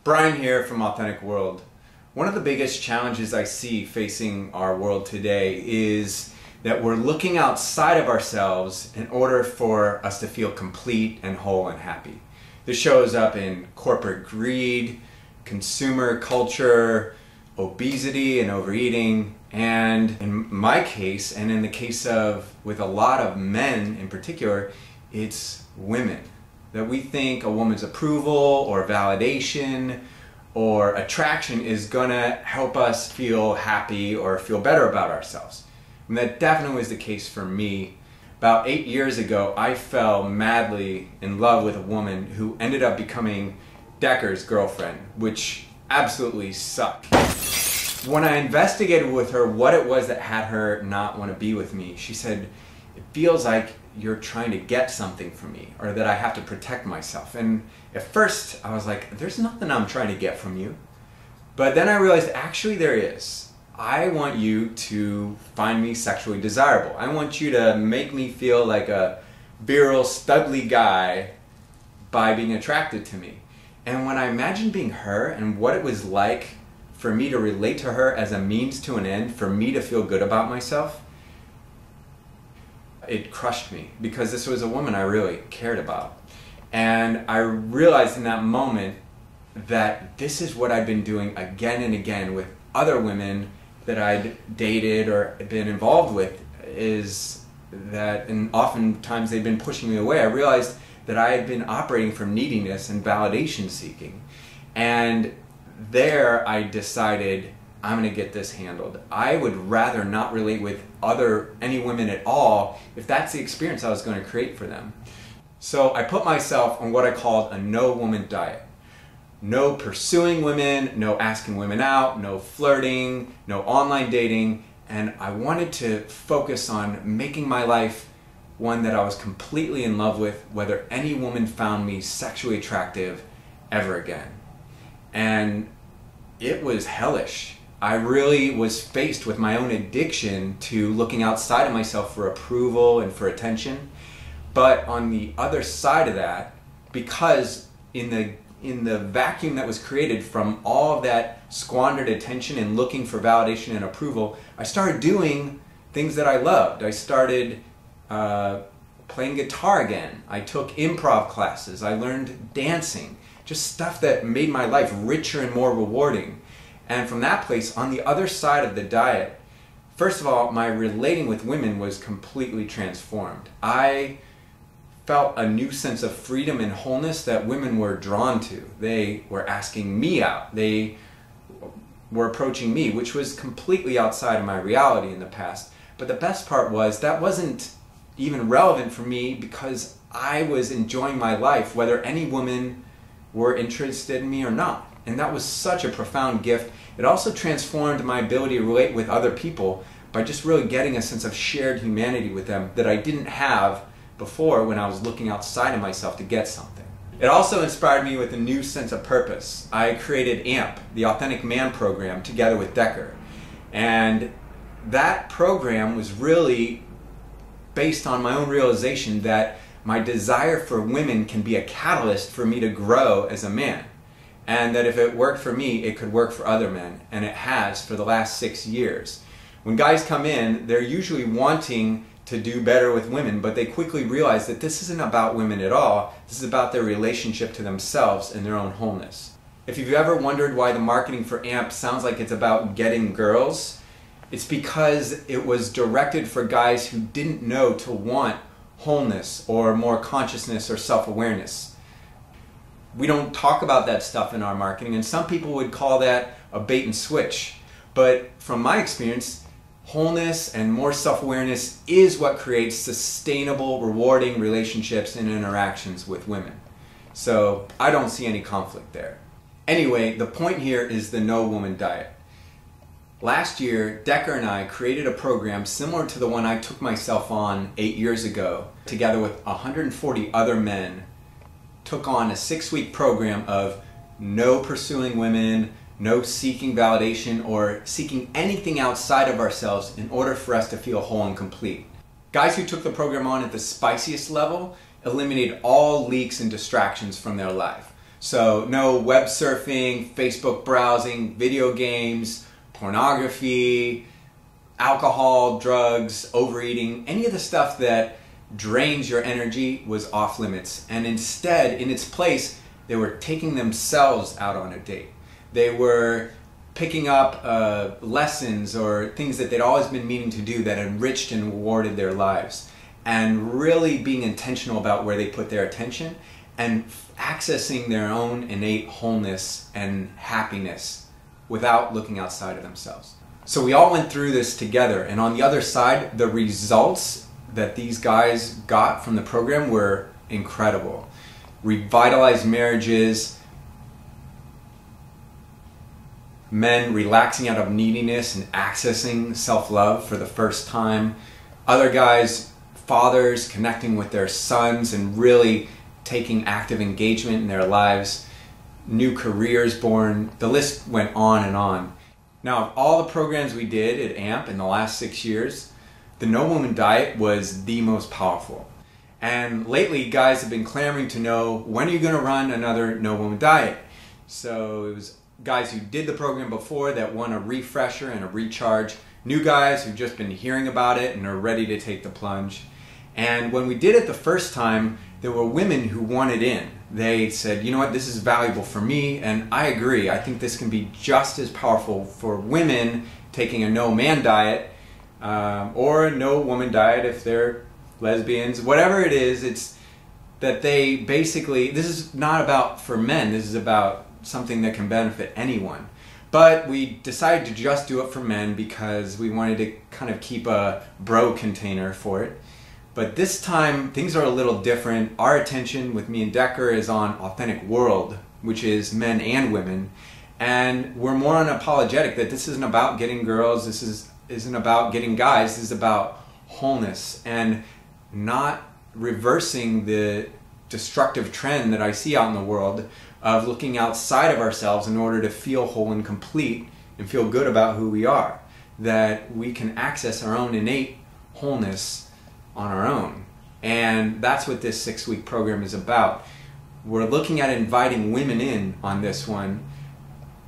Brian here from Authentic World. One of the biggest challenges I see facing our world today is that we're looking outside of ourselves in order for us to feel complete and whole and happy. This shows up in corporate greed, consumer culture, obesity and overeating, and in my case, and in the case of with a lot of men in particular, it's women. That we think a woman's approval or validation or attraction is gonna help us feel happy or feel better about ourselves. And that definitely was the case for me. About 8 years ago, I fell madly in love with a woman who ended up becoming Decker's girlfriend, which absolutely sucked. When I investigated with her what it was that had her not want to be with me, she said, "It feels like you're trying to get something from me, or that I have to protect myself." And at first I was like, there's nothing I'm trying to get from you. But then I realized actually there is. I want you to find me sexually desirable. I want you to make me feel like a virile, studly guy by being attracted to me. And when I imagined being her and what it was like for me to relate to her as a means to an end, for me to feel good about myself, it crushed me, because this was a woman I really cared about. And I realized in that moment that this is what I'd been doing again and again with other women that I'd dated or been involved with, is that, and oftentimes they'd been pushing me away. I realized that I had been operating from neediness and validation seeking. And there I decided, I'm going to get this handled. I would rather not relate with any women at all if that's the experience I was going to create for them. So I put myself on what I called a no woman diet. No pursuing women, no asking women out, no flirting, no online dating, and I wanted to focus on making my life one that I was completely in love with, whether any woman found me sexually attractive ever again. And it was hellish. I really was faced with my own addiction to looking outside of myself for approval and for attention. But on the other side of that, because in the vacuum that was created from all of that squandered attention and looking for validation and approval, I started doing things that I loved. I started playing guitar again. I took improv classes. I learned dancing. Just stuff that made my life richer and more rewarding. And from that place, on the other side of the diet, first of all, my relating with women was completely transformed. I felt a new sense of freedom and wholeness that women were drawn to. They were asking me out. They were approaching me, which was completely outside of my reality in the past. But the best part was that wasn't even relevant for me, because I was enjoying my life whether any women were interested in me or not. And that was such a profound gift. It also transformed my ability to relate with other people by just really getting a sense of shared humanity with them that I didn't have before when I was looking outside of myself to get something. It also inspired me with a new sense of purpose. I created AMP, the Authentic Man program, together with Decker. And that program was really based on my own realization that my desire for women can be a catalyst for me to grow as a man. And that if it worked for me, it could work for other men. And it has for the last 6 years. When guys come in, they're usually wanting to do better with women, but they quickly realize that this isn't about women at all. This is about their relationship to themselves and their own wholeness. If you've ever wondered why the marketing for AMP sounds like it's about getting girls, it's because it was directed for guys who didn't know to want wholeness or more consciousness or self-awareness. We don't talk about that stuff in our marketing, and some people would call that a bait and switch. But from my experience, wholeness and more self-awareness is what creates sustainable, rewarding relationships and interactions with women. So I don't see any conflict there. Anyway, the point here is the no woman diet. Last year, Decker and I created a program similar to the one I took myself on 8 years ago, together with 140 other men. Took on a 6-week program of no pursuing women, no seeking validation or seeking anything outside of ourselves in order for us to feel whole and complete. Guys who took the program on at the spiciest level eliminated all leaks and distractions from their life. So no web surfing, Facebook browsing, video games, pornography, alcohol, drugs, overeating, any of the stuff that drains your energy was off limits. And instead, in its place, they were taking themselves out on a date. They were picking up lessons or things that they'd always been meaning to do that enriched and rewarded their lives, and really being intentional about where they put their attention and accessing their own innate wholeness and happiness without looking outside of themselves. So we all went through this together, and on the other side, the results that these guys got from the program were incredible. Revitalized marriages, men relaxing out of neediness and accessing self-love for the first time, other guys, fathers connecting with their sons and really taking active engagement in their lives, new careers born, the list went on and on. Now, of all the programs we did at AMP in the last 6 years, the No Woman Diet was the most powerful. And lately, guys have been clamoring to know, when are you going to run another No Woman Diet? So it was guys who did the program before that want a refresher and a recharge, new guys who've just been hearing about it and are ready to take the plunge. And when we did it the first time, there were women who wanted in. They said, you know what, this is valuable for me, and I agree. I think this can be just as powerful for women taking a no man diet or a no woman diet if they're lesbians, whatever it is. It's that they basically, this is not about for men, this is about something that can benefit anyone. But we decided to just do it for men because we wanted to kind of keep a bro container for it. But this time, things are a little different. Our attention with me and Decker is on Authentic World, which is men and women. And we're more unapologetic that this isn't about getting girls, this isn't about getting guys, this is about wholeness and not reversing the destructive trend that I see out in the world of looking outside of ourselves in order to feel whole and complete and feel good about who we are. That we can access our own innate wholeness on our own. And that's what this 6-week program is about. We're looking at inviting women in on this one,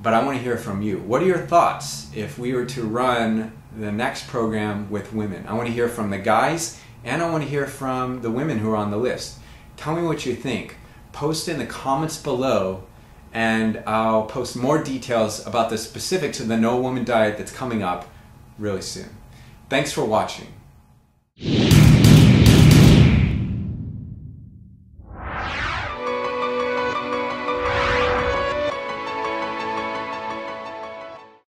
but I want to hear from you. What are your thoughts if we were to run the next program with women? I want to hear from the guys, and I want to hear from the women who are on the list. Tell me what you think. Post in the comments below, and I'll post more details about the specifics of the No Woman Diet that's coming up really soon. Thanks for watching.